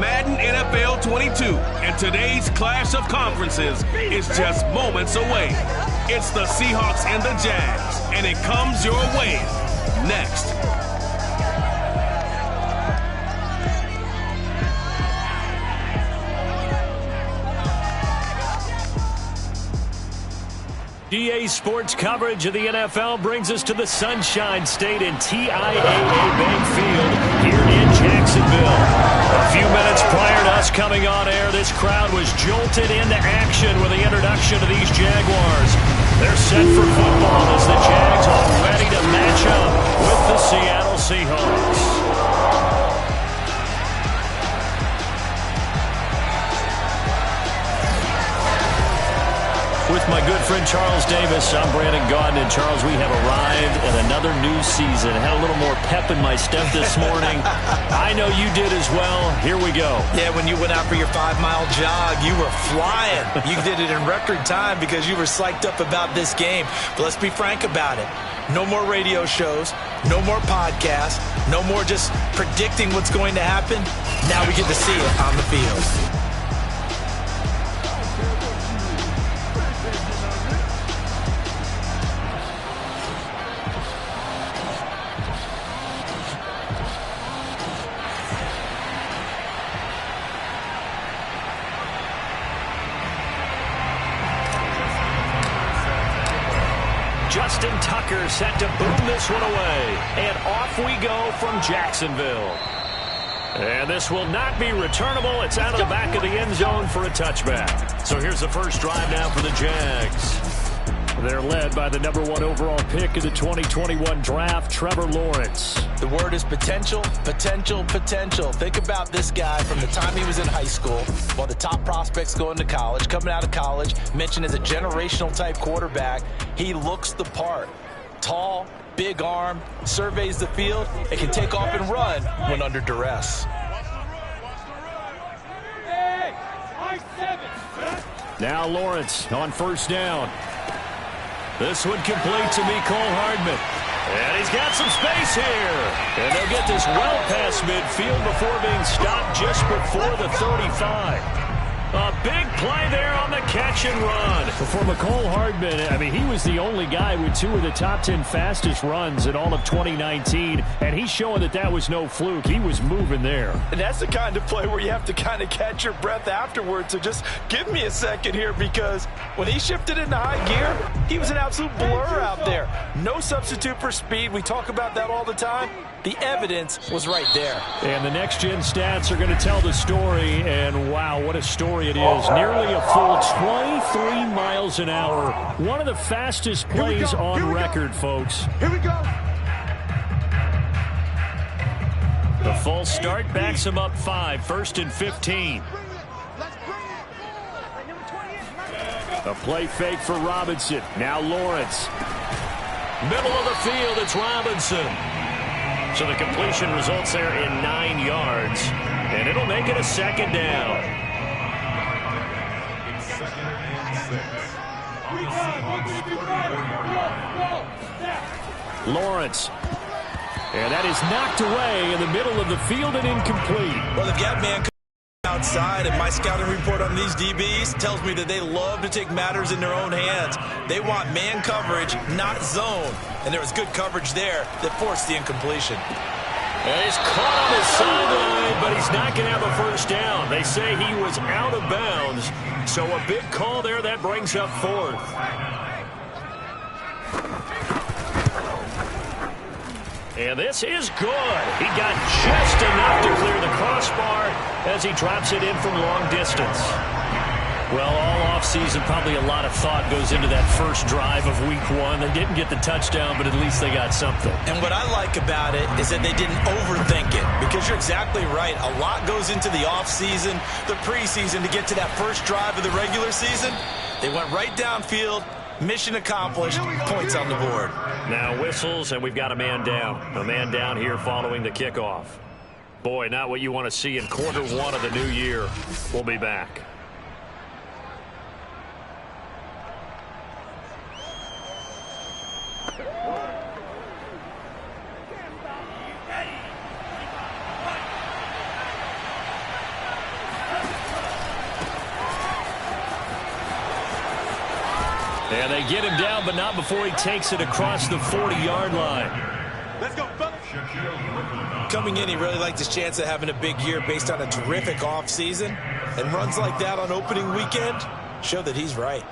Madden NFL 22, and today's clash of conferences is just moments away. It's the Seahawks and the Jags, and it comes your way next. EA Sports coverage of the NFL brings us to the Sunshine State and TIAA Bank Field here in Jacksonville. A few minutes prior to us coming on air, this crowd was jolted into action with the introduction of these Jaguars. They're set for football as the Jags are ready to match up with the Seattle Seahawks. With my good friend Charles Davis, I'm Brandon Gaudin. And Charles, we have arrived at another new season. Had a little more pep in my step this morning. I know you did as well. Here we go. Yeah, when you went out for your 5-mile jog, you were flying. You did it in record time because you were psyched up about this game. But let's be frank about it. No more radio shows, no more podcasts, no more just predicting what's going to happen. Now we get to see it on the field. Justin Tucker set to boom this one away. And off we go from Jacksonville. And this will not be returnable. It's out of the back of the end zone for a touchback. So here's the first drive now for the Jags. They're led by the #1 overall pick in the 2021 draft, Trevor Lawrence. The word is potential, potential, potential. Think about this guy from the time he was in high school, while the top prospects going to college, coming out of college, mentioned as a generational type quarterback. He looks the part. Tall, big arm, surveys the field, and can take off and run when under duress. Now Lawrence on first down. This one complete to Mecole Hardman. And he's got some space here. And they'll get this well past midfield before being stopped just before the 35. A big play there on the catch and run. For Mecole Hardman, I mean, he was the only guy with 2 of the top 10 fastest runs in all of 2019, and he's showing that that was no fluke. He was moving there. And that's the kind of play where you have to kind of catch your breath afterwards. So just give me a second here, because when he shifted into high gear, he was an absolute blur out there. No substitute for speed. We talk about that all the time. The evidence was right there. And the next-gen stats are going to tell the story, and wow, what a story it is. Nearly a full 23 miles an hour. One of the fastest plays on record, folks. Here we go. The false start backs him up 5, 1st and 15. A play fake for Robinson. Now Lawrence. Middle of the field, it's Robinson. So the completion results there in 9 yards, and it'll make it a second down. Lawrence. And that is knocked away in the middle of the field and incomplete. Well, the gap man outside, and my scouting report on these DBs tells me that they love to take matters in their own hands. They want man coverage, not zone. And there was good coverage there that forced the incompletion. And he's caught on his sideline, but he's not going to have a first down. They say he was out of bounds. So a big call there that brings up 4th. And this is good. He got just enough to clear the crossbar as he drops it in from long distance. Well, all offseason, probably a lot of thought goes into that first drive of week 1. They didn't get the touchdown, but at least they got something. And what I like about it is that they didn't overthink it, because you're exactly right. A lot goes into the offseason, the preseason, to get to that first drive of the regular season. They went right downfield. Mission accomplished. Points on the board. Now whistles, and we've got a man down. A man down here following the kickoff. Boy, not what you want to see in quarter 1 of the new year. We'll be back. And they get him down, but not before he takes it across the 40-yard line. Let's go, fellas. Coming in, he really liked his chance of having a big year based on a terrific offseason. And runs like that on opening weekend show that he's right.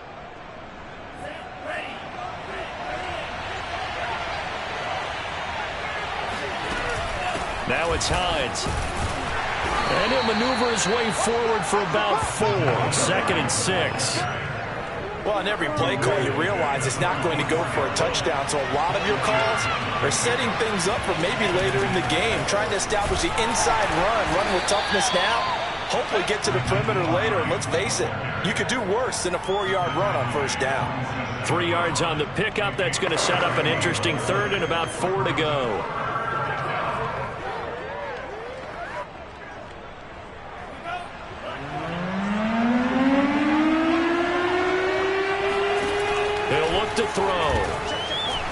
Now it's Hines. And he'll maneuver his way forward for about 4. 2nd and 6. Well, on every play call, you realize it's not going to go for a touchdown. So a lot of your calls are setting things up for maybe later in the game, trying to establish the inside run with toughness now, hopefully get to the perimeter later. And let's face it, you could do worse than a 4-yard run on first down. 3 yards on the pickup. That's going to set up an interesting 3rd and about 4 to go. To throw.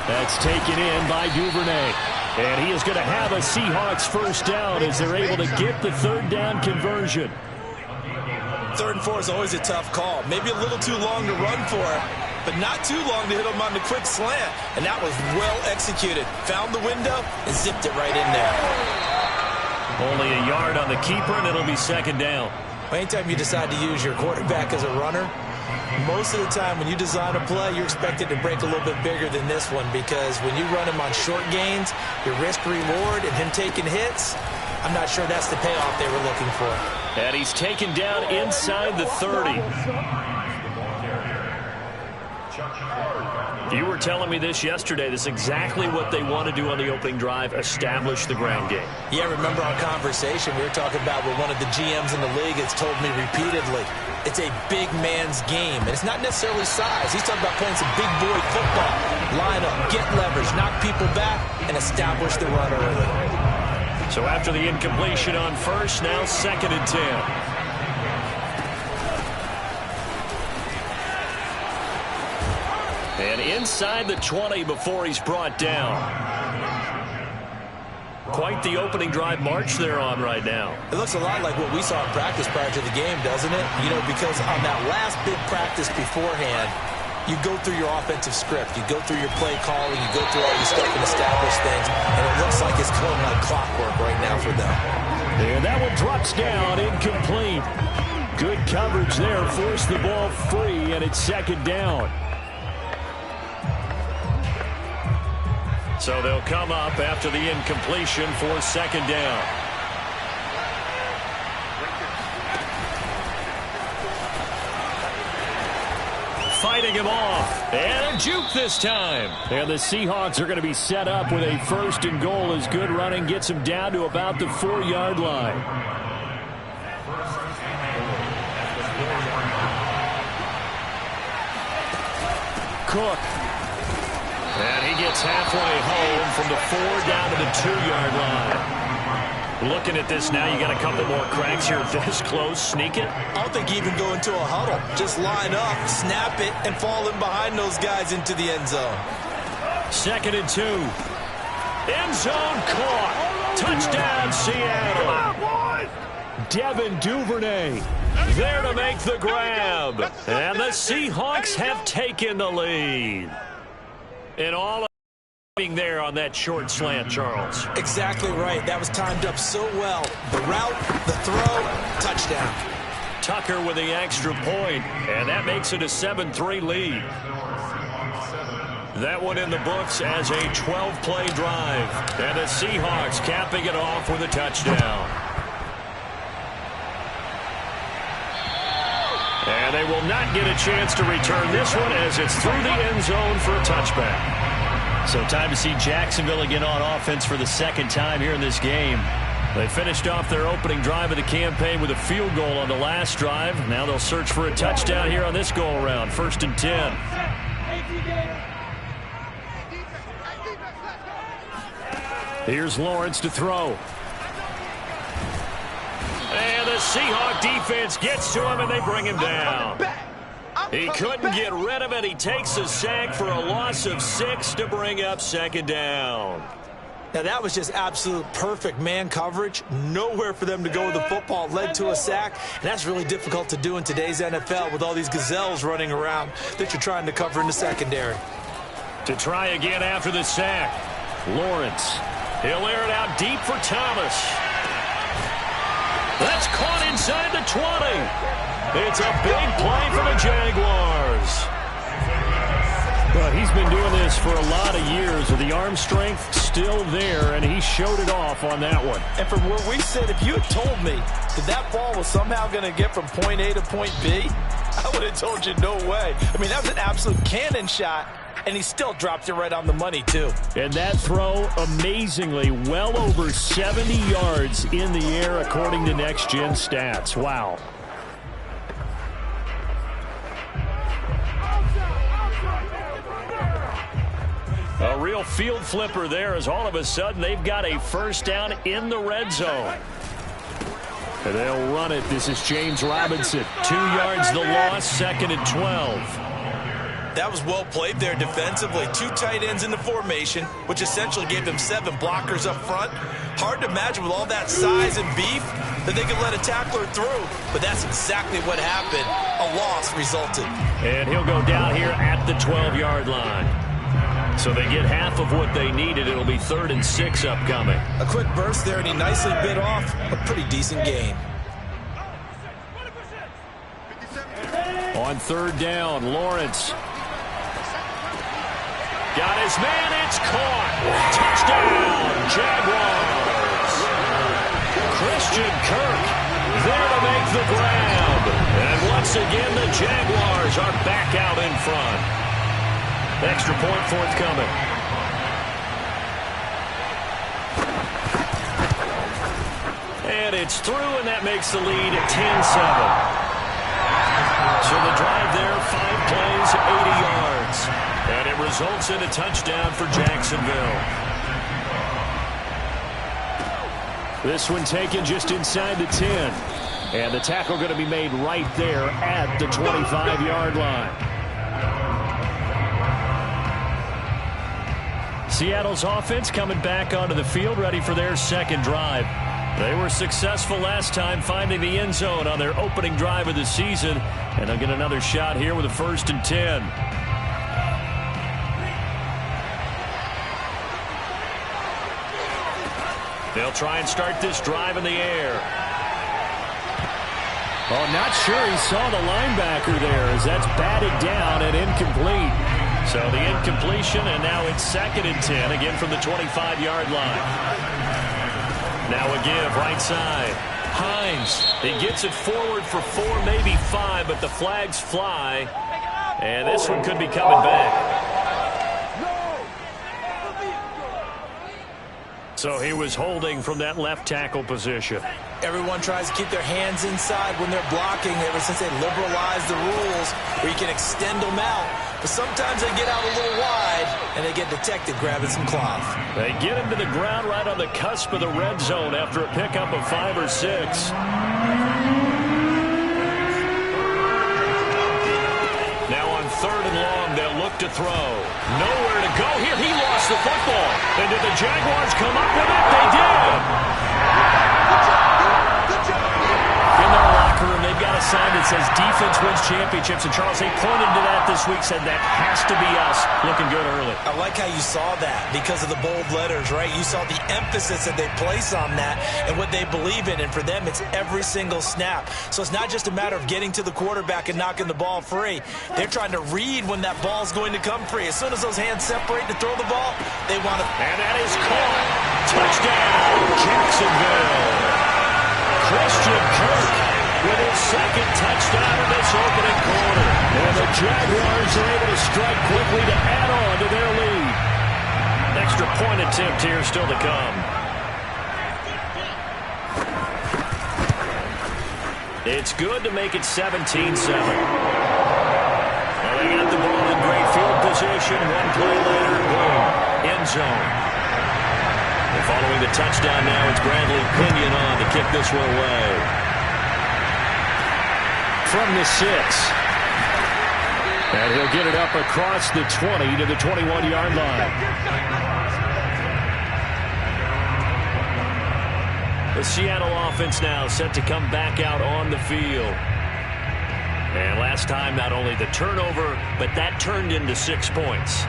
That's taken in by Duvernay. And he is going to have a Seahawks first down as they're able to get the 3rd down conversion. 3rd and 4 is always a tough call. Maybe a little too long to run for it, but not too long to hit him on the quick slant. And that was well executed. Found the window and zipped it right in there. Only a yard on the keeper, and it'll be 2nd down. Anytime you decide to use your quarterback as a runner, most of the time when you design a play, you're expected to break a little bit bigger than this one, because when you run him on short gains, your risk-reward and him taking hits, I'm not sure that's the payoff they were looking for. And he's taken down inside the 30. You were telling me this yesterday. This is exactly what they want to do on the opening drive, establish the ground game. Yeah, remember our conversation? We were talking about what one of the GMs in the league has told me repeatedly. It's a big man's game, and it's not necessarily size. He's talking about playing some big boy football. Line up, get leverage, knock people back, and establish the run early. So after the incompletion on first, now 2nd and 10. And inside the 20 before he's brought down. Quite the opening drive march they're on right now. It looks a lot like what we saw in practice prior to the game, doesn't it? You know, because on that last big practice beforehand, you go through your offensive script. You go through your play calling. You go through all your stuff and establish things. And it looks like it's going like clockwork right now for them. And that one drops down, incomplete. Good coverage there. Forced the ball free, and it's 2nd down. So they'll come up after the incompletion for 2nd down. Fighting him off. And a juke this time. And the Seahawks are going to be set up with a 1st and goal as good running gets them down to about the 4-yard line. Cook. And he gets halfway home from the 4 down to the 2-yard line. Looking at this now, you got a couple more cracks here this close. Sneak it? I don't think you even go into a huddle. Just line up, snap it, and fall in behind those guys into the end zone. 2nd and 2. End zone caught. Touchdown, Seattle. Come on, boys. Devin Duvernay there to make the grab. And the Seahawks have taken the lead. And all of being there on that short slant, Charles. Exactly right. That was timed up so well. The route, the throw, touchdown. Tucker with the extra point, and that makes it a 7-3 lead. That one in the books as a 12-play drive. And the Seahawks capping it off with a touchdown. And they will not get a chance to return this one as it's through the end zone for a touchback. So time to see Jacksonville again on offense for the 2nd time here in this game. They finished off their opening drive of the campaign with a field goal on the last drive. Now they'll search for a touchdown here on this go-around. 1st and 10. Here's Lawrence to throw. And the Seahawk defense gets to him, and they bring him down. He couldn't get rid of it. He takes a sack for a loss of 6 to bring up 2nd down. Now, that was just absolute perfect man coverage. Nowhere for them to go with the football. Led to a sack, and that's really difficult to do in today's NFL with all these gazelles running around that you're trying to cover in the secondary. To try again after the sack, Lawrence. He'll air it out deep for Thomas. That's caught inside the 20. It's a big play for the Jaguars. But he's been doing this for a lot of years with the arm strength still there, and he showed it off on that one. And from where we sit, if you had told me that that ball was somehow going to get from point A to point B, I would have told you no way. I mean, that was an absolute cannon shot, and he still dropped it right on the money, too. And that throw, amazingly, well over 70 yards in the air, according to Next Gen Stats. Wow. A real field flipper there as all of a sudden they've got a first down in the red zone. And they'll run it. This is James Robinson. 2 yards the loss, 2nd and 12. That was well played there defensively. 2 tight ends in the formation, which essentially gave them 7 blockers up front. Hard to imagine with all that size and beef that they could let a tackler through. But that's exactly what happened. A loss resulted. And he'll go down here at the 12-yard line. So they get half of what they needed. It'll be 3rd and 6 upcoming. A quick burst there, and he nicely bit off a pretty decent gain. On 3rd down, Lawrence. Got his man, it's caught. Touchdown, Jaguars. Christian Kirk there to make the grab. And once again, the Jaguars are back out in front. Extra point forthcoming. And it's through, and that makes the lead at 10-7. So the drive there, 5 plays, 80 yards. And it results in a touchdown for Jacksonville. This one taken just inside the 10. And the tackle going to be made right there at the 25-yard line. Seattle's offense coming back onto the field, ready for their second drive. They were successful last time finding the end zone on their opening drive of the season, and they'll get another shot here with a 1st and 10. They'll try and start this drive in the air. Oh, not sure he saw the linebacker there, as that's batted down and incomplete. So the incompletion, and now it's 2nd and 10, again from the 25-yard line. Now a give, right side. Hines, he gets it forward for 4, maybe 5, but the flags fly. And this one could be coming back. So he was holding from that left tackle position. Everyone tries to keep their hands inside when they're blocking ever since they liberalized the rules where you can extend them out. But sometimes they get out a little wide, and they get detected grabbing some cloth. They get him to the ground right on the cusp of the red zone after a pickup of 5 or 6. Now on 3rd and long, they'll look to throw. Nowhere to go here. He lost the football. And did the Jaguars come up with it? They did. In their locker room, they've got a sign that says defense wins championships. And Charles, they pointed to that this week, said that has to be us. Looking good early. I like how you saw that because of the bold letters, right? You saw the emphasis that they place on that and what they believe in. And for them, it's every single snap. So it's not just a matter of getting to the quarterback and knocking the ball free. They're trying to read when that ball's going to come free. As soon as those hands separate to throw the ball, they want to. And that is caught. Touchdown, Jacksonville. Christian Kirk with his 2nd touchdown in this opening quarter. And the Jaguars are able to strike quickly to add on to their lead. Extra point attempt here still to come. It's good to make it 17-7. Well, they got the ball in great field position. One play later, boom, end zone. And following the touchdown now, it's Bradley Pinion on to kick this one away. From the 6. And he'll get it up across the 20 to the 21-yard line. The Seattle offense now set to come back out on the field. And last time, not only the turnover, but that turned into 6 points.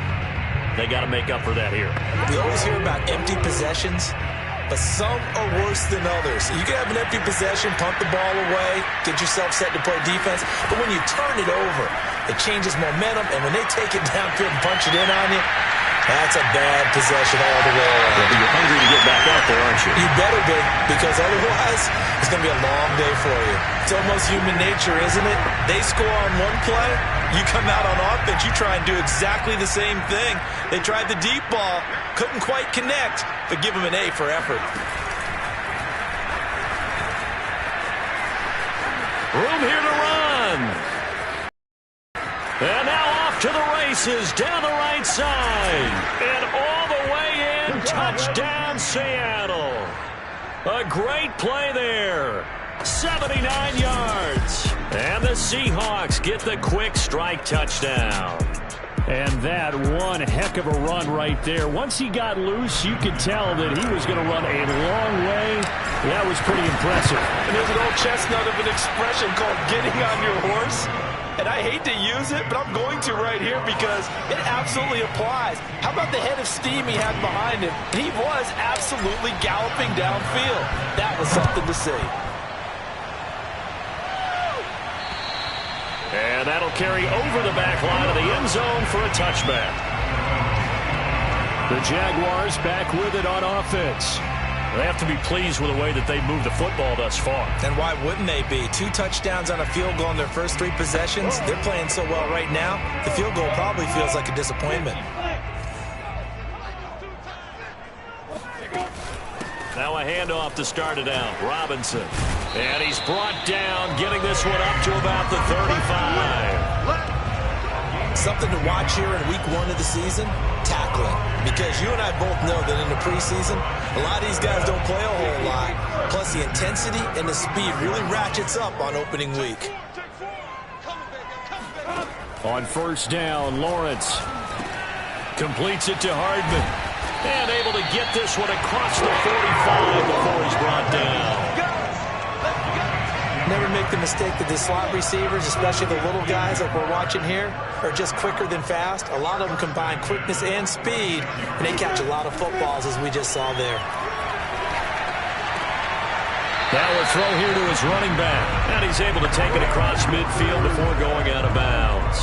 They got to make up for that here. We always hear about empty possessions, but some are worse than others. You can have an empty possession, punt the ball away, get yourself set to play defense, but when you turn it over, it changes momentum, and when they take it downfield and punch it in on you, that's a bad possession all the way around. Yeah, you're hungry to get back out there, aren't you? You better be, because otherwise, it's going to be a long day for you. It's almost human nature, isn't it? They score on one play, you come out on offense, you try and do exactly the same thing. They tried the deep ball, couldn't quite connect, but give them an A for effort. Room here to run. And now off to the races down the right side. And all the way in. Touchdown, Seattle. A great play there. 79 yards. And the Seahawks get the quick strike touchdown. And that one heck of a run right there. Once he got loose, you could tell that he was going to run a long way. That was pretty impressive. And there's an old chestnut of an expression called getting on your horse. And I hate to use it, but I'm going to right here because it absolutely applies. How about the head of steam he had behind him? He was absolutely galloping downfield. That was something to see. And that'll carry over the back line of the end zone for a touchback. The Jaguars back with it on offense. They have to be pleased with the way that they moved the football thus far. And why wouldn't they be? 2 touchdowns on a field goal in their first 3 possessions. They're playing so well right now, the field goal probably feels like a disappointment. Now a handoff to start it out. Robinson. And he's brought down, getting this one up to about the 35. Something to watch here in week 1 of the season, tackling. Because you and I both know that in the preseason, a lot of these guys don't play a whole lot. Plus the intensity and the speed really ratchets up on opening week. On first down, Lawrence completes it to Hardman. And able to get this one across the 45 before he's brought down. Never make the mistake that the slot receivers, especially the little guys like we're watching here, are just quicker than fast. A lot of them combine quickness and speed, and they catch a lot of footballs, as we just saw there. Now a throw here to his running back. And he's able to take it across midfield before going out of bounds.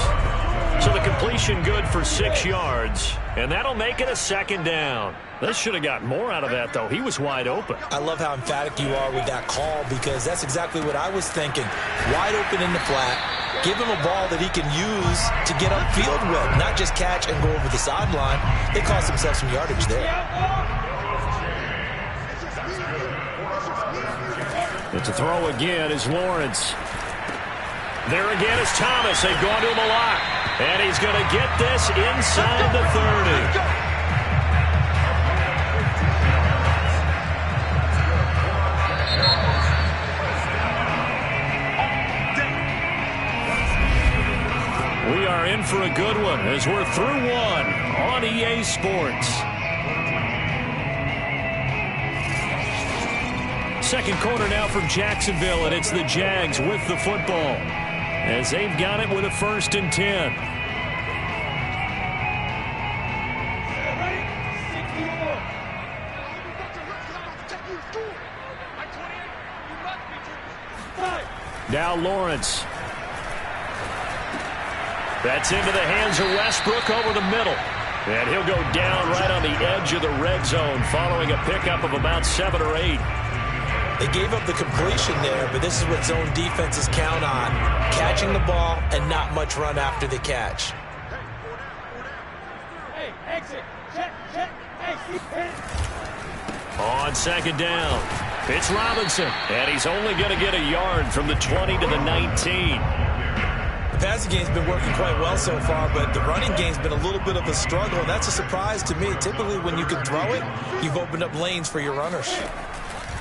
So the completion good for 6 yards, and that'll make it a second down. They should have got more out of that, though. He was wide open. I love how emphatic you are with that call because that's exactly what I was thinking. Wide open in the flat. Give him a ball that he can use to get upfield with, not just catch and go over the sideline. They cost themselves some yardage there. It's a throw again is Lawrence. There again is Thomas. They've gone to him a lot. And he's going to get this inside the 30. We are in for a good one as we're through 1 on EA Sports. Second quarter now from Jacksonville, and it's the Jags with the football as they've got it with a 1st and 10. Now Lawrence. That's into the hands of Westbrook over the middle. And he'll go down right on the edge of the red zone following a pickup of about 7 or 8. They gave up the completion there, but this is what zone defenses count on. Catching the ball and not much run after the catch. On second down, it's Robinson. And he's only going to get a yard from the 20 to the 19. The passing game's been working quite well so far, but the running game's been a little bit of a struggle, and that's a surprise to me. Typically, when you can throw it, you've opened up lanes for your runners.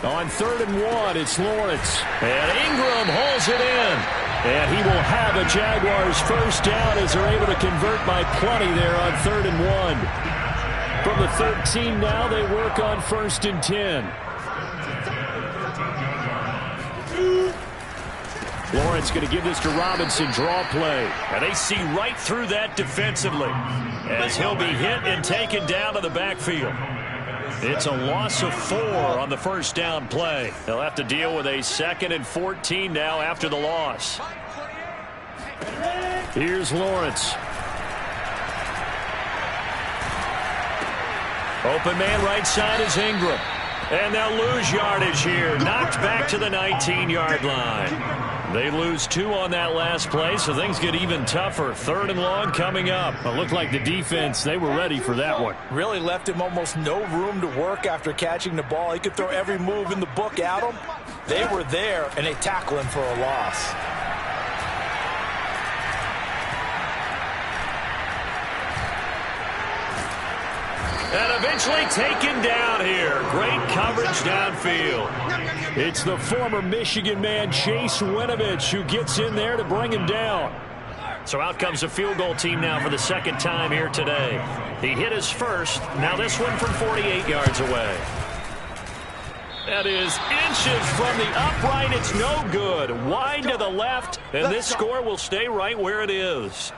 On 3rd and 1, it's Lawrence. And Ingram holds it in. And he will have a Jaguars first down as they're able to convert by plenty there on 3rd and 1. From the 13 now, they work on 1st and 10. Lawrence going to give this to Robinson, draw play. And they see right through that defensively as he'll be hit and taken down to the backfield. It's a loss of 4 on the first down play. They'll have to deal with a 2nd and 14 now after the loss. Here's Lawrence. Open man right side is Ingram. And they'll lose yardage here. Knocked back to the 19-yard line. They lose 2 on that last play, so things get even tougher. 3rd and long coming up. It looked like the defense, they were ready for that one. Really left him almost no room to work after catching the ball. He could throw every move in the book at him. They were there, and they tackle him for a loss. And eventually taken down here. Great coverage downfield. It's the former Michigan man, Chase Winovich, who gets in there to bring him down. So out comes the field goal team now for the 2nd time here today. He hit his first. Now this one from 48 yards away. That is inches from the upright. It's no good. Wide to the left, and this score will stay right where it is.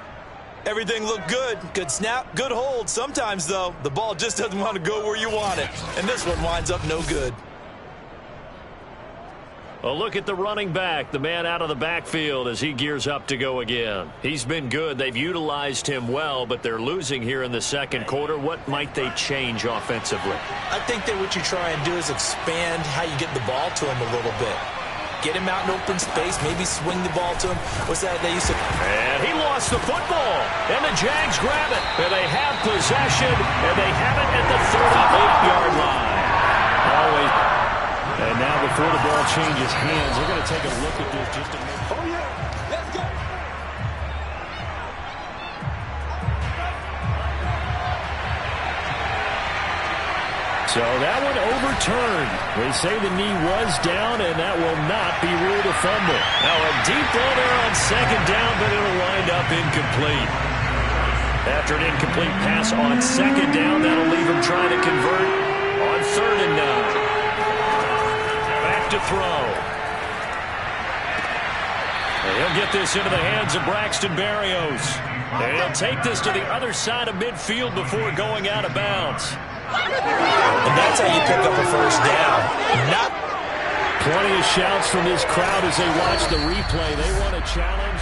Everything looked good. Good snap, good hold. Sometimes, though, the ball just doesn't want to go where you want it. And this one winds up no good. A look at the running back, the man out of the backfield as he gears up to go again. He's been good. They've utilized him well, but they're losing here in the 2nd quarter. What might they change offensively? I think that what you try and do is expand how you get the ball to him a little bit. Get him out in open space, maybe swing the ball to him. What's that they used to... And he lost the football, and the Jags grab it. And they have possession, and they have it at the 38-yard line. Always. And now before the ball changes hands, they're going to take a look at this just to make... Oh, yeah. Let's go. So that one overturned. They say the knee was down, and that will not be ruled a fumble. Now a deep ball there on 2nd down, but it'll wind up incomplete. After an incomplete pass on 2nd down, that'll leave him trying to convert on 3rd and 9. Back to throw. And he'll get this into the hands of Braxton Berrios. And he'll take this to the other side of midfield before going out of bounds. And that's how you pick up a first down. Not plenty of shouts from this crowd as they watch the replay. They want a challenge.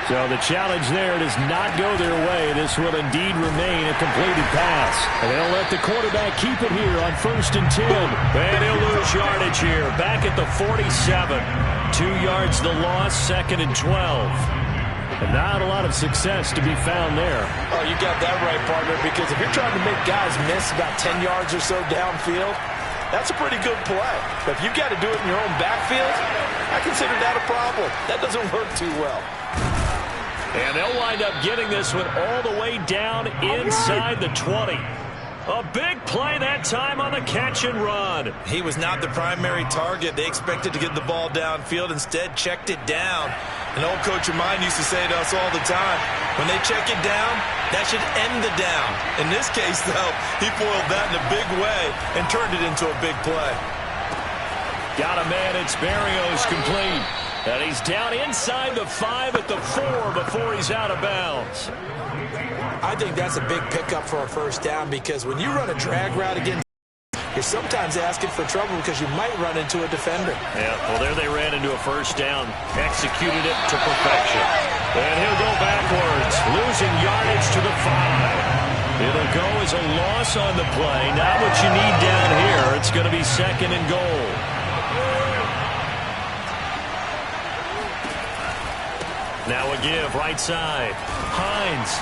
So the challenge there does not go their way. This will indeed remain a completed pass. And they'll let the quarterback keep it here on 1st and 10. And he'll lose yardage here. Back at the 47. 2 yards the loss, 2nd and 12. And not a lot of success to be found there. Oh, you got that right, partner, because if you're trying to make guys miss about 10 yards or so downfield, that's a pretty good play. But if you've got to do it in your own backfield, I consider that a problem. That doesn't work too well. And they'll wind up getting this one all the way down inside the 20. A big play that time on the catch and run. He was not the primary target. They expected to get the ball downfield. Instead, checked it down. An old coach of mine used to say to us all the time, when they check it down, that should end the down. In this case, though, he foiled that in a big way and turned it into a big play. Got a man, it's Berrios complete. And he's down inside the 5 at the 4 before he's out of bounds. I think that's a big pickup for a first down because when you run a drag route against, you're sometimes asking for trouble because you might run into a defender. Yeah, well, there they ran into a first down, executed it to perfection. And he'll go backwards, losing yardage to the 5. It'll go as a loss on the play. Not what you need down here. It's going to be 2nd and goal. Now a give, right side. Hines.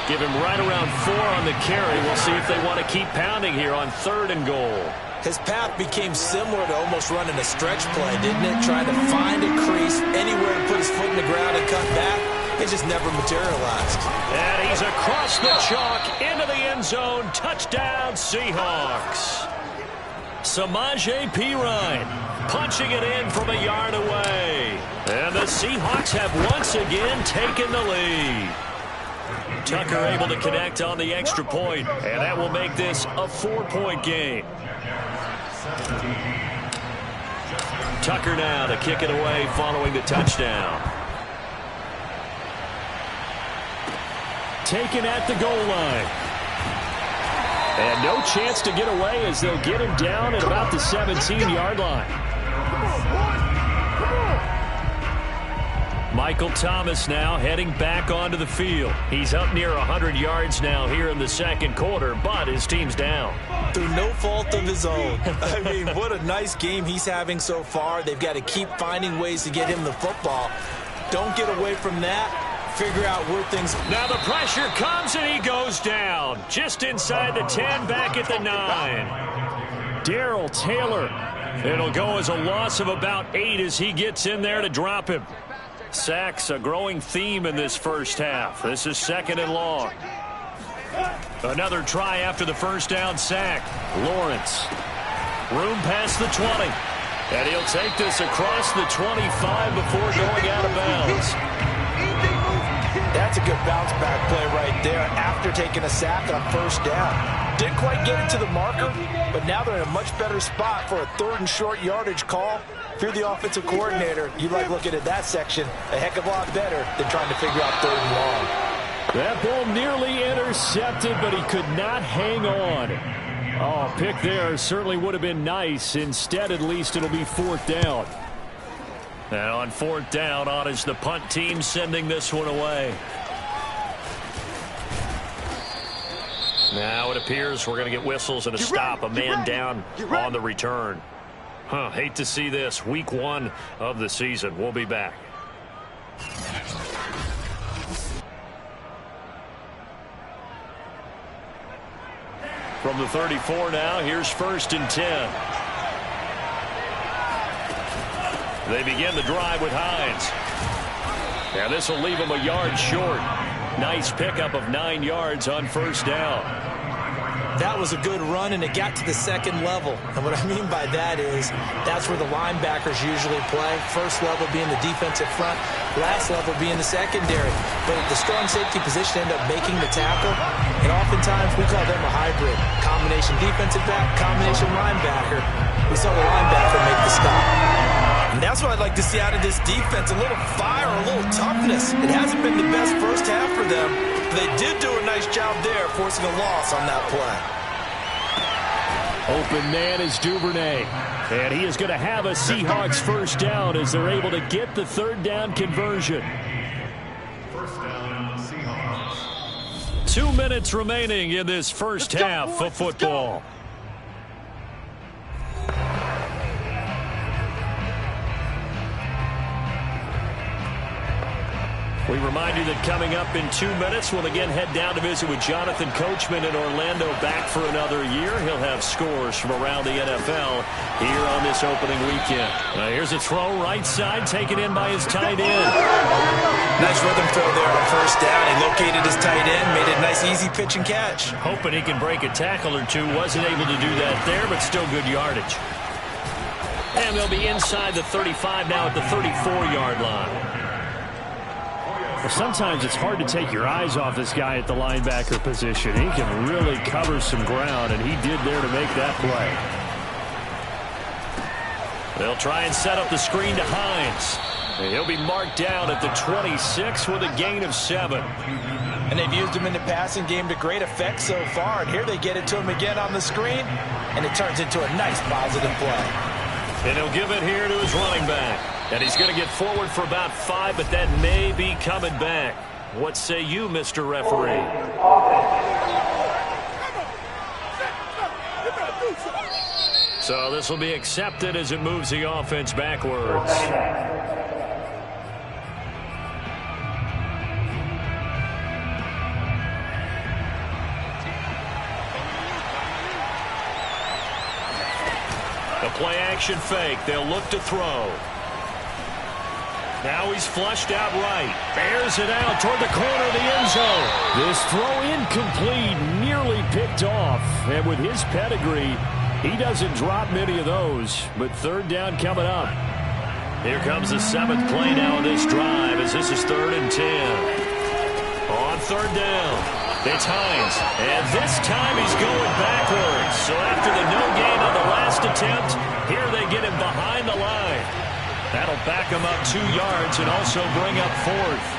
Give him right around 4 on the carry. We'll see if they want to keep pounding here on 3rd and goal. His path became similar to almost running a stretch play, didn't it? Trying to find a crease anywhere to put his foot in the ground and cut back. It just never materialized. And he's across the chalk into the end zone. Touchdown, Seahawks. Samaje Perine punching it in from a yard away. And the Seahawks have once again taken the lead. Tucker able to connect on the extra point, and that will make this a 4-point game. Tucker now to kick it away following the touchdown. Taken at the goal line. And no chance to get away as they'll get him down at about the 17-yard line. Michael Thomas now heading back onto the field. He's up near 100 yards now here in the second quarter, but his team's down. Through no fault of his own. I mean, what a nice game he's having so far. They've got to keep finding ways to get him the football. Don't get away from that. Figure out where things... Now the pressure comes and he goes down. Just inside the 10, back at the 9. Darrell Taylor. It'll go as a loss of about 8 as he gets in there to drop him. Sacks a growing theme in this first half. This is 2nd and long. Another try after the first down sack. Lawrence. Room past the 20. And he'll take this across the 25 before going out of bounds. That's a good bounce back play right there after taking a sack on first down. Didn't quite get it to the marker, but now they're in a much better spot for a 3rd and short yardage call. If you're the offensive coordinator, you like looking at that section a heck of a lot better than trying to figure out 3rd and long. That ball nearly intercepted, but he could not hang on. Oh, pick there certainly would have been nice. Instead, at least it'll be 4th down. And on 4th down, on is the punt team sending this one away. Now it appears we're going to get whistles and a stop. A man down on the return. Hate to see this. Week 1 of the season. We'll be back. From the 34 now, here's 1st and 10. They begin the drive with Hines. And this will leave him a yard short. Nice pickup of 9 yards on first down. That was a good run, and it got to the 2nd level. And what I mean by that is that's where the linebackers usually play. First level being the defensive front, last level being the secondary. But the strong safety position ended up making the tackle, and oftentimes we call them a hybrid. Combination defensive back, combination linebacker. We saw the linebacker make the stop. And that's what I'd like to see out of this defense, a little fire, a little toughness. It hasn't been the best first half for them. They did do a nice job there, forcing a loss on that play. Open man is Duvernay. And he is going to have a Seahawks first down as they're able to get the 3rd down conversion. First down, Seahawks. 2 minutes remaining in this first half of football. We remind you that coming up in 2 minutes, we'll again head down to visit with Jonathan Coachman in Orlando, back for another year. He'll have scores from around the NFL here on this opening weekend. Here's a throw right side, taken in by his tight end. Nice rhythm throw there on first down. He located his tight end, made it a nice easy pitch and catch. Hoping he can break a tackle or two. Wasn't able to do that there, but still good yardage. And they'll be inside the 35 now at the 34-yard line. Well, sometimes it's hard to take your eyes off this guy at the linebacker position. He can really cover some ground, and he did there to make that play. They'll try and set up the screen to Hines. And he'll be marked down at the 26 with a gain of 7. And they've used him in the passing game to great effect so far. And here they get it to him again on the screen, and it turns into a nice positive play. And he'll give it here to his running back. And he's going to get forward for about 5, but that may be coming back. What say you, Mr. Referee? So this will be accepted as it moves the offense backwards. The play action fake. They'll look to throw. Now he's flushed out right. Bears it out toward the corner of the end zone. This throw incomplete, nearly picked off. And with his pedigree, he doesn't drop many of those. But 3rd down coming up. Here comes the 7th play now of this drive as this is 3rd and 10. On third down, it's Hines. And this time he's going backwards. So after the no gain on the last attempt, here they get him behind the line. That'll back him up 2 yards and also bring up fourth.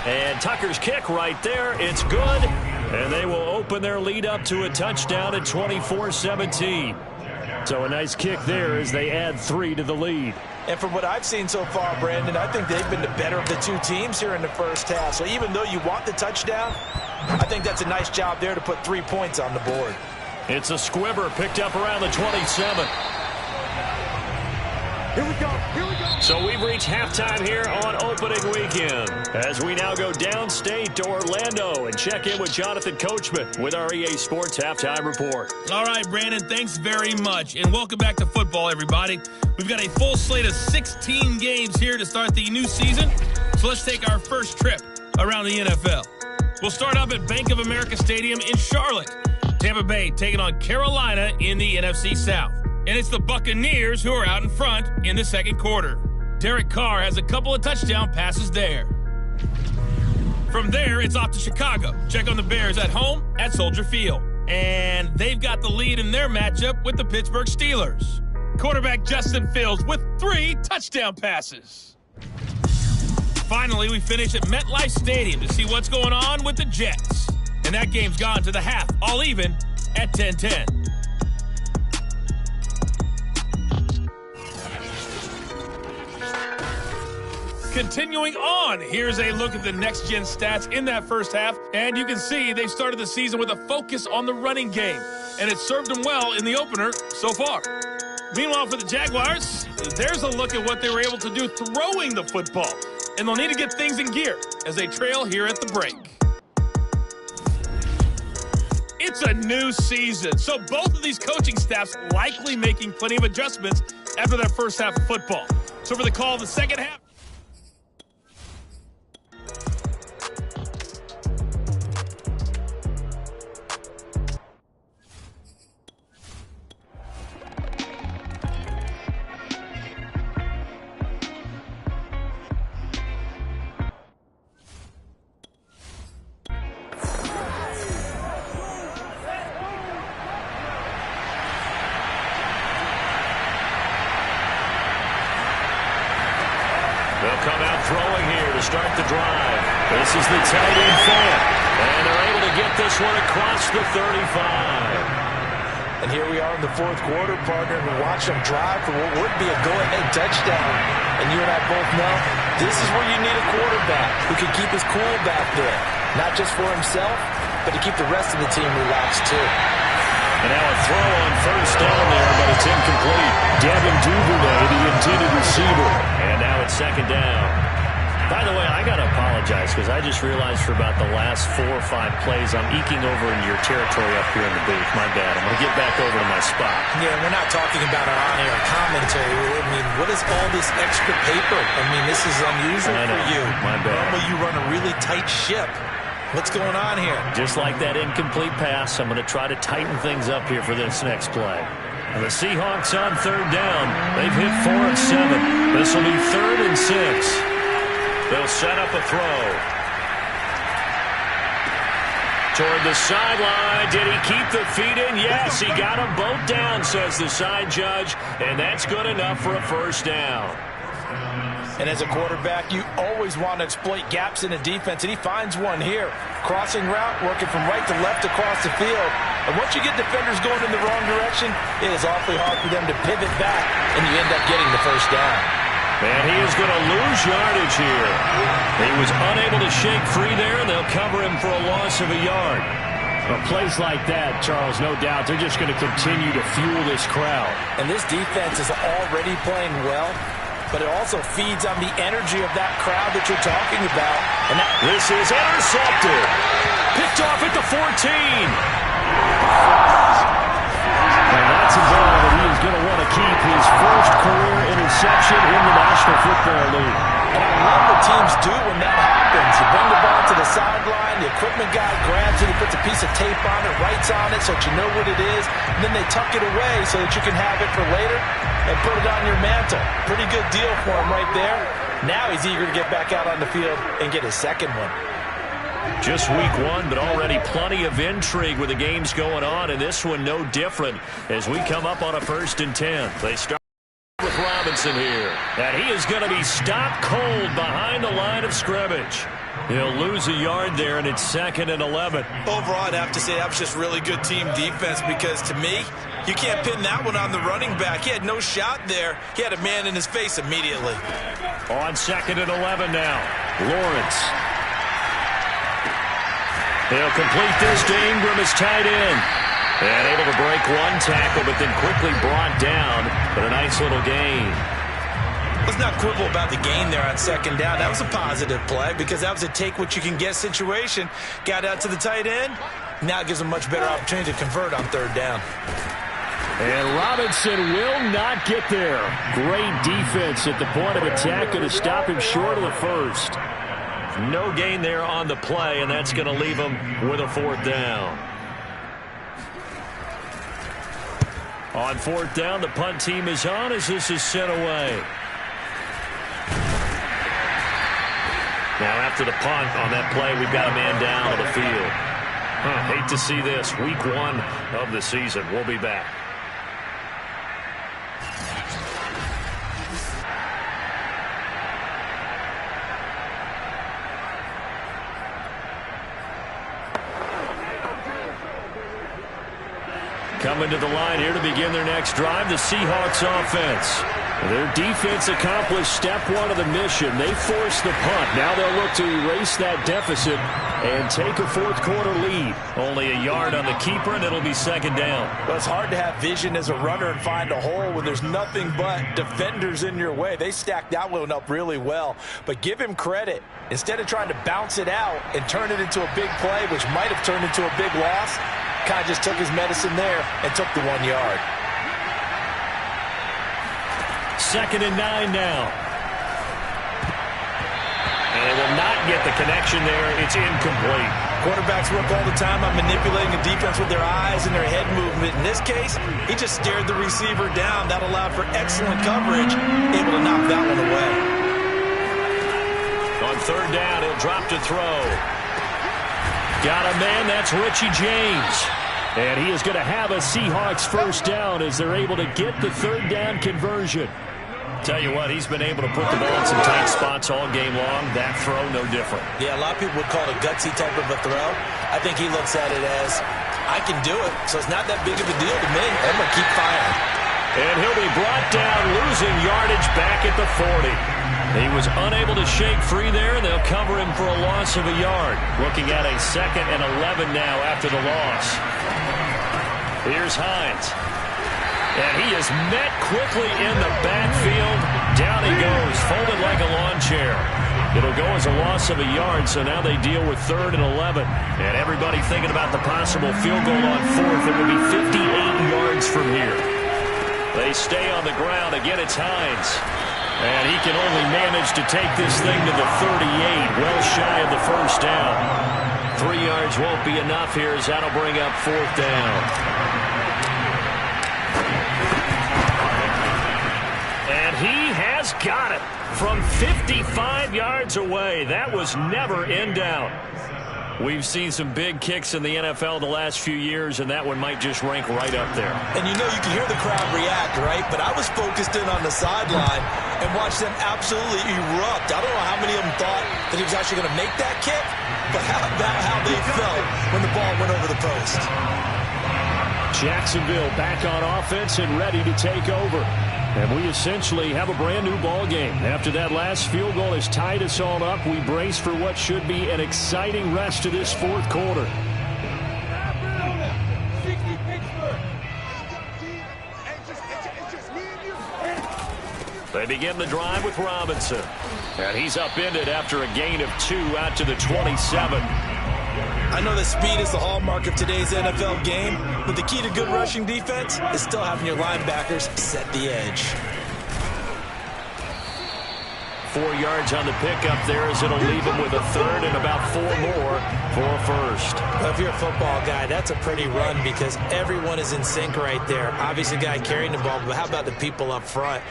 And Tucker's kick right there. It's good. And they will open their lead up to a touchdown at 24-17. So a nice kick there as they add 3 to the lead. And from what I've seen so far, Brandon, I think they've been the better of the two teams here in the first half. So even though you want the touchdown, I think that's a nice job there to put 3 points on the board. It's a squibber picked up around the 27. Here we go. Here we go. So we've reached halftime here on opening weekend as we now go downstate to Orlando and check in with Jonathan Coachman with our EA Sports Halftime Report. All right, Brandon, thanks very much. And welcome back to football, everybody. We've got a full slate of 16 games here to start the new season. So let's take our first trip around the NFL. We'll start up at Bank of America Stadium in Charlotte. Tampa Bay taking on Carolina in the NFC South. And it's the Buccaneers who are out in front in the second quarter. Derek Carr has a couple of touchdown passes there. From there, it's off to Chicago. Check on the Bears at home at Soldier Field. And they've got the lead in their matchup with the Pittsburgh Steelers. Quarterback Justin Fields with 3 touchdown passes. Finally, we finish at MetLife Stadium to see what's going on with the Jets. And that game's gone to the half, all even at 10-10. Continuing on, here's a look at the next-gen stats in that first half, and you can see they've started the season with a focus on the running game, and it served them well in the opener so far. Meanwhile, for the Jaguars, there's a look at what they were able to do throwing the football, and they'll need to get things in gear as they trail here at the break. It's a new season, so both of these coaching staffs likely making plenty of adjustments after that first half of football. So for the call of the second half, they'll come out throwing here to start the drive. This is the tight end Fant, and they're able to get this one across the 35. And here we are in the fourth quarter, partner, and watch them drive for what would be a go-ahead touchdown. And you and I both know this is where you need a quarterback who can keep his cool back there, not just for himself, but to keep the rest of the team relaxed too. And now a throw on first down there, but it's incomplete. Devin Duvernay, the intended receiver. And now it's second down. By the way, I got to apologize because I just realized for about the last 4 or 5 plays, I'm eking over into your territory up here in the booth. My bad. I'm going to get back over to my spot. Yeah, we're not talking about our on-air commentary. I mean, what is all this extra paper? I mean, this is unusual for you. My bad. Normally you run a really tight ship. What's going on here? Just like that incomplete pass, I'm going to try to tighten things up here for this next play. And the Seahawks on third down. They've hit 4 of 7. This will be 3rd and 6. They'll set up a throw. Toward the sideline. Did he keep the feet in? Yes, he got them both down, says the side judge. And that's good enough for a first down. And as a quarterback, you always want to exploit gaps in the defense, and he finds one here. Crossing route, working from right to left across the field. And once you get defenders going in the wrong direction, it is awfully hard for them to pivot back, and you end up getting the first down. And he is going to lose yardage here. He was unable to shake free there, and they'll cover him for a loss of a yard. A place like that, Charles, no doubt, they're just going to continue to fuel this crowd. And this defense is already playing well, but it also feeds on the energy of that crowd that you're talking about. And this is intercepted. Picked off at the 14. And that's a ball that he is going to want to keep, his first career interception in the National Football League. And I love the team teams do when that happens. You bring the ball to the sideline, the equipment guy grabs it, he puts a piece of tape on it, writes on it so that you know what it is, and then they tuck it away so that you can have it for later and put it on your mantle. Pretty good deal for him right there. Now he's eager to get back out on the field and get his second one. Just week one, but already plenty of intrigue with the games going on, and this one no different as we come up on a 1st and 10. They start with Robinson here, and he is going to be stopped cold behind the line of scrimmage. He'll lose a yard there, and it's 2nd and 11. Overall, I'd have to say that was just really good team defense because, to me, you can't pin that one on the running back. He had no shot there. He had a man in his face immediately. On 2nd and 11 now, Lawrence. He'll complete this to Ingram as tight end. And able to break one tackle, but then quickly brought down. But a nice little gain. Let's not quibble about the gain there on 2nd down. That was a positive play because that was a take-what-you-can-get situation. Got out to the tight end. Now it gives him a much better opportunity to convert on 3rd down. And Robinson will not get there. Great defense at the point of attack to stop him short of the first. No gain there on the play, and that's going to leave him with a 4th down. On 4th down, the punt team is on as this is sent away. Now after the punt on that play, we've got a man down on the field. Hate to see this. Week one of the season. We'll be back. Coming to the line here to begin their next drive, the Seahawks offense. Their defense accomplished step one of the mission. They forced the punt. Now they'll look to erase that deficit and take a 4th quarter lead. Only a yard on the keeper, and it'll be 2nd down. Well, it's hard to have vision as a runner and find a hole when there's nothing but defenders in your way. They stacked that one up really well. But give him credit. Instead of trying to bounce it out and turn it into a big play, which might have turned into a big loss, kind of just took his medicine there and took the 1 yard. 2nd and 9 now. And they will not get the connection there. It's incomplete. Quarterbacks work all the time on manipulating a defense with their eyes and their head movement. In this case, he just stared the receiver down. That allowed for excellent coverage, able to knock that one away. On 3rd down, he'll drop to throw. Got a man, that's Richie James. And he is going to have a Seahawks 1st down as they're able to get the 3rd down conversion. Tell you what, he's been able to put the ball in some tight spots all game long. That throw, no different. Yeah, a lot of people would call it a gutsy type of a throw. I think he looks at it as, I can do it, so it's not that big of a deal to me. I'm going to keep firing. And he'll be brought down, losing yardage back at the 40. He was unable to shake free there, and they'll cover him for a loss of a yard. Looking at a 2nd and 11 now after the loss. Here's Hines. And he is met quickly in the backfield. Down he goes, folded like a lawn chair. It'll go as a loss of a yard, so now they deal with 3rd and 11. And everybody thinking about the possible field goal on 4th. It would be 58 yards from here. They stay on the ground. Again, it's Hines. And he can only manage to take this thing to the 38, well shy of the 1st down. 3 yards won't be enough here as that'll bring up 4th down. And he has got it from 55 yards away. That was never in doubt. We've seen some big kicks in the NFL the last few years, and that one might just rank right up there. And you know, you can hear the crowd react, right? But I was focused in on the sideline and watched them absolutely erupt. I don't know how many of them thought that he was actually going to make that kick, but how about how they felt when the ball went over the post? Jacksonville back on offense and ready to take over. And we essentially have a brand-new ball game. After that last field goal has tied us all up, we brace for what should be an exciting rest of this 4th quarter. They begin the drive with Robinson. And he's upended after a gain of 2 out to the 27. I know that speed is the hallmark of today's NFL game, but the key to good rushing defense is still having your linebackers set the edge. 4 yards on the pickup there, as it'll leave him with a third and about 4 more for a first. Well, if you're a football guy, that's a pretty run because everyone is in sync right there. Obviously, the guy carrying the ball, but how about the people up front?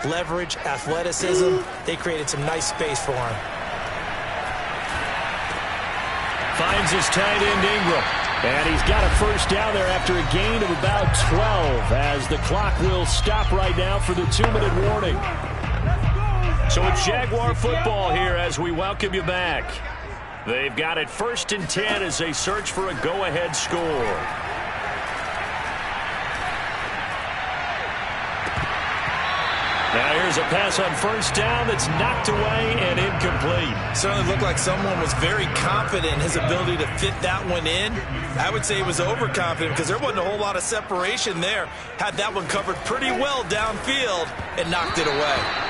Leverage, athleticism, they created some nice space for him. Finds his tight end Ingram. And he's got a first down there after a gain of about 12 as the clock will stop right now for the 2-minute warning. So it's Jaguar football here as we welcome you back. They've got it 1st and 10 as they search for a go-ahead score. Now here's a pass on first down that's knocked away and incomplete. Certainly looked like someone was very confident in his ability to fit that one in. I would say he was overconfident because there wasn't a whole lot of separation there. Had that one covered pretty well downfield and knocked it away.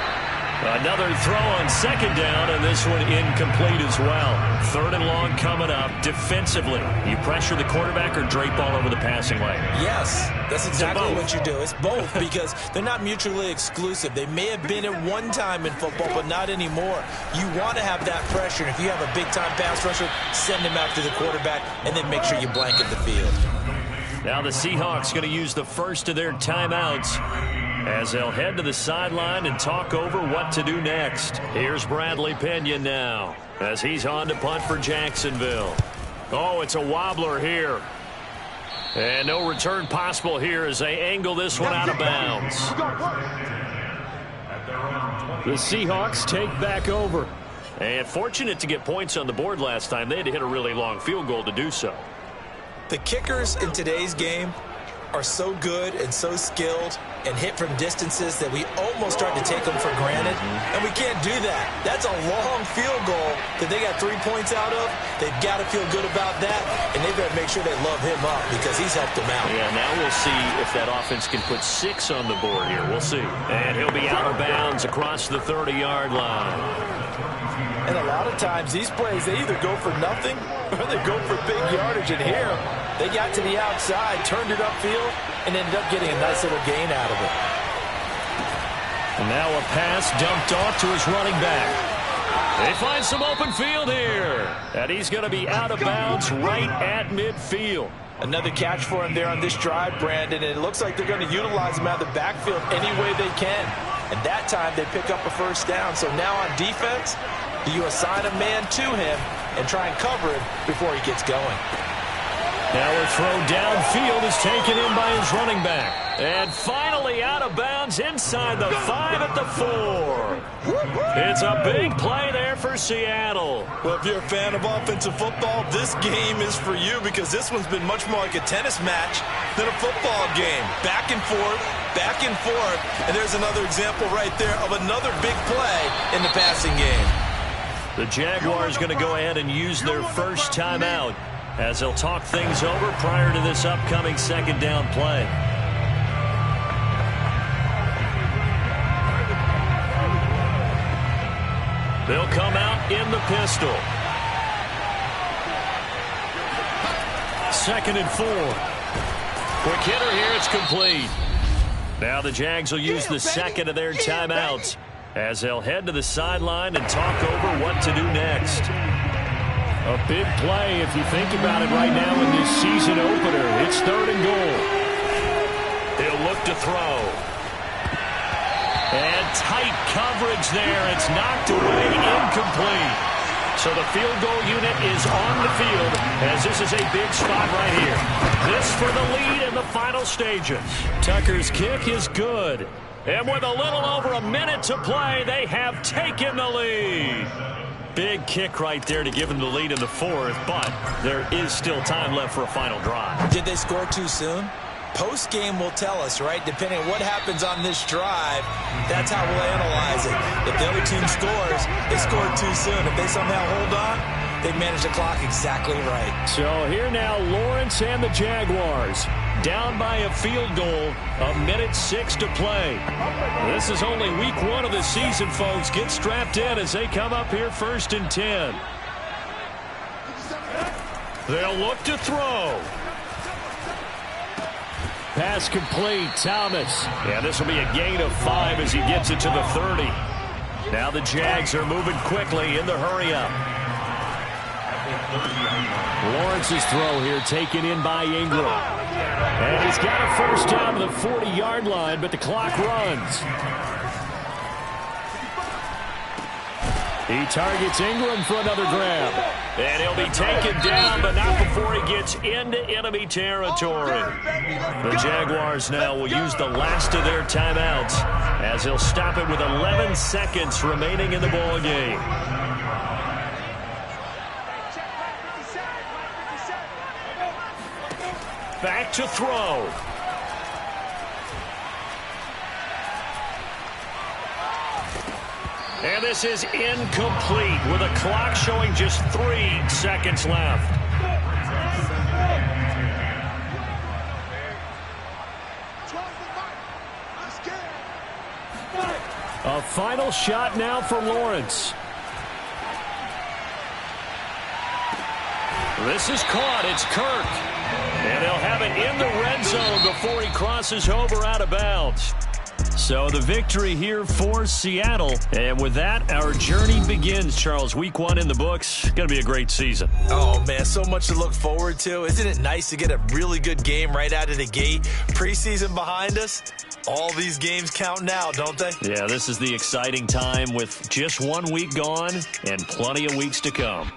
Another throw on 2nd down, and this one incomplete as well. 3rd and long coming up. Defensively, you pressure the quarterback or drape all over the passing lane? Yes, that's exactly what you do. It's both because they're not mutually exclusive. They may have been at one time in football, but not anymore. You want to have that pressure. And if you have a big-time pass rusher, send him after the quarterback, and then make sure you blanket the field. Now the Seahawks going to use the first of their timeouts as they'll head to the sideline and talk over what to do next. Here's Bradley Pinion now as he's on to punt for Jacksonville. Oh, it's a wobbler here. And no return possible here as they angle this one out of bounds. The Seahawks take back over. And fortunate to get points on the board last time. They had to hit a really long field goal to do so. The kickers in today's game are so good and so skilled and hit from distances that we almost start to take them for granted, and we can't do that. That's a long field goal that they got 3 points out of. They've got to feel good about that, and they better make sure they love him up because he's helped them out. Yeah, now we'll see if that offense can put 6 on the board here. We'll see. And he'll be out of bounds across the 30-yard line. And a lot of times these plays, they either go for nothing or they go for big yardage. And here, they got to the outside, turned it upfield, and ended up getting a nice little gain out of it. And now a pass dumped off to his running back. They find some open field here. And he's going to be out of bounds right at midfield. Another catch for him there on this drive, Brandon, and it looks like they're going to utilize him out of the backfield any way they can. And that time they pick up a first down. So now on defense, you assign a man to him and try and cover him before he gets going. Now a throw downfield is taken in by his running back. And finally out of bounds inside the 5 at the 4. It's a big play there for Seattle. Well, if you're a fan of offensive football, this game is for you because this one's been much more like a tennis match than a football game. Back and forth, and there's another example right there of another big play in the passing game. The Jaguars going to go ahead and use their first timeout as they'll talk things over prior to this upcoming 2nd down play. They'll come out in the pistol. 2nd and 4. Quick hitter here, it's complete. Now the Jags will use the second of their timeouts as they'll head to the sideline and talk over what to do next. A big play if you think about it right now in this season opener. It's 3rd and goal. He'll look to throw. And tight coverage there. It's knocked away, incomplete. So the field goal unit is on the field as this is a big spot right here. This for the lead in the final stages. Tucker's kick is good. And with a little over a minute to play, they have taken the lead. Big kick right there to give them the lead in the 4th, but there is still time left for a final drive. Did they score too soon? Post-game will tell us, right? Depending on what happens on this drive, that's how we'll analyze it. If the other team scores, they scored too soon. If they somehow hold on, they manage the clock exactly right. So here now, Lawrence and the Jaguars down by a field goal, 1:06 to play. This is only week 1 of the season, folks. Get strapped in as they come up here 1st and 10. They'll look to throw. Pass complete, Thomas. Yeah, this will be a gain of 5 as he gets it to the 30. Now the Jags are moving quickly in the hurry-up. Lawrence's throw here taken in by Ingram. And he's got a first down to the 40-yard line, but the clock runs. He targets Ingram for another grab. And he'll be taken down, but not before he gets into enemy territory. The Jaguars now will use the last of their timeouts as he'll stop it with 11 seconds remaining in the ballgame. Back to throw. And this is incomplete with a clock showing just 3 seconds left. A final shot now for Lawrence. This is caught. It's Kirk. And they'll have it in the red zone before he crosses over out of bounds. So the victory here for Seattle. And with that, our journey begins, Charles. Week 1 in the books. Going to be a great season. Oh, man, so much to look forward to. Isn't it nice to get a really good game right out of the gate? Preseason behind us. All these games count now, don't they? Yeah, this is the exciting time with just 1 week gone and plenty of weeks to come.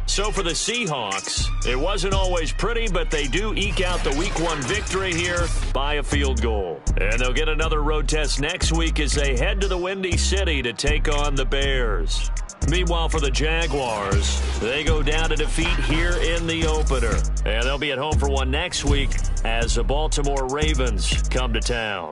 So for the Seahawks, it wasn't always pretty, but they do eke out the Week 1 victory here by a field goal. And they'll get another road test next week as they head to the Windy City to take on the Bears. Meanwhile, for the Jaguars, they go down to defeat here in the opener. And they'll be at home for one next week as the Baltimore Ravens come to town.